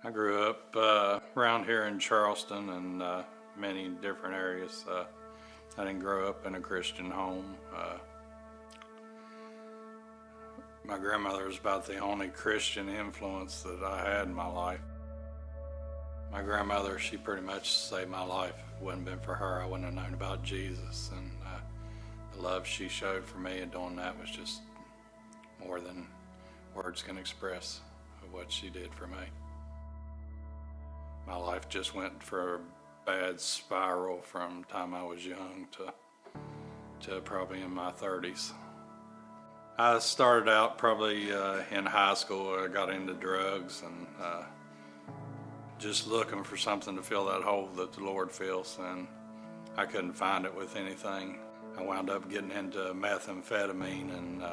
I grew up around here in Charleston and many different areas. I didn't grow up in a Christian home. My grandmother was about the only Christian influence that I had in my life. My grandmother, she pretty much saved my life. If it wouldn't have been for her, I wouldn't have known about Jesus. And the love she showed for me and doing that was just more than words can express of what she did for me. My life just went for a bad spiral from the time I was young to probably in my 30s. I started out probably in high school. I got into drugs and just looking for something to fill that hole that the Lord fills, and I couldn't find it with anything. I wound up getting into methamphetamine, and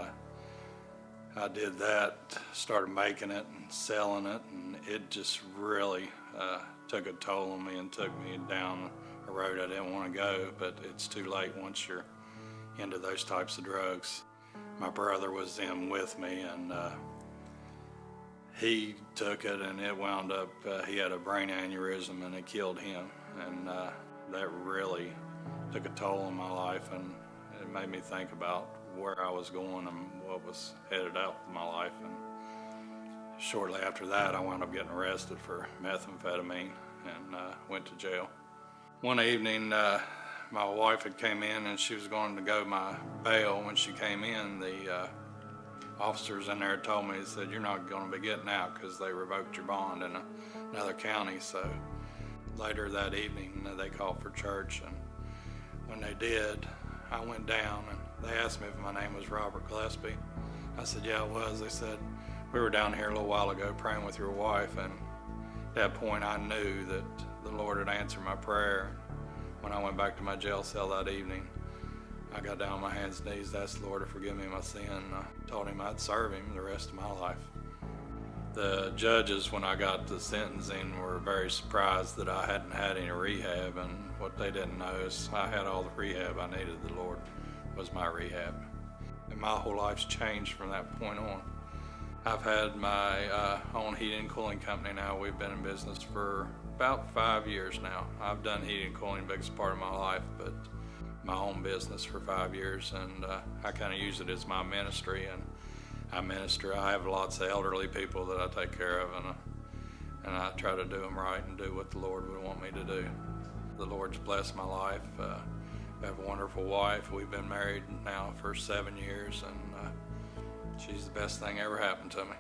I did that, started making it and selling it, and it just really took a toll on me and took me down a road I didn't want to go, but it's too late once you're into those types of drugs. My brother was in with me, and he took it, and it wound up, he had a brain aneurysm, and it killed him, and that really took a toll on my life, and it made me think about where I was going and what was headed out in my life. And shortly after that, I wound up getting arrested for methamphetamine and went to jail. One evening, my wife had came in and she was going to go my bail. When she came in, the officers in there told me, said, "You're not going to be getting out because they revoked your bond in another county." So later that evening, they called for church, and when they did, I went down and they asked me if my name was Robert Gillespie. I said, "Yeah, it was." They said, "We were down here a little while ago praying with your wife," and at that point I knew that the Lord had answered my prayer. When I went back to my jail cell that evening, I got down on my hands and knees, asked the Lord to forgive me my sin, and I told him I'd serve him the rest of my life. The judges, when I got to sentencing, were very surprised that I hadn't had any rehab, and what they didn't know is I had all the rehab I needed. The Lord was my rehab. And my whole life's changed from that point on. I've had my own heating and cooling company now. We've been in business for about 5 years now. I've done heating and cooling the biggest part of my life, but my own business for 5 years, and I kind of use it as my ministry, and I minister. I have lots of elderly people that I take care of, and I try to do them right and do what the Lord would want me to do. The Lord's blessed my life. I have a wonderful wife. We've been married now for 7 years, and she's the best thing ever happened to me.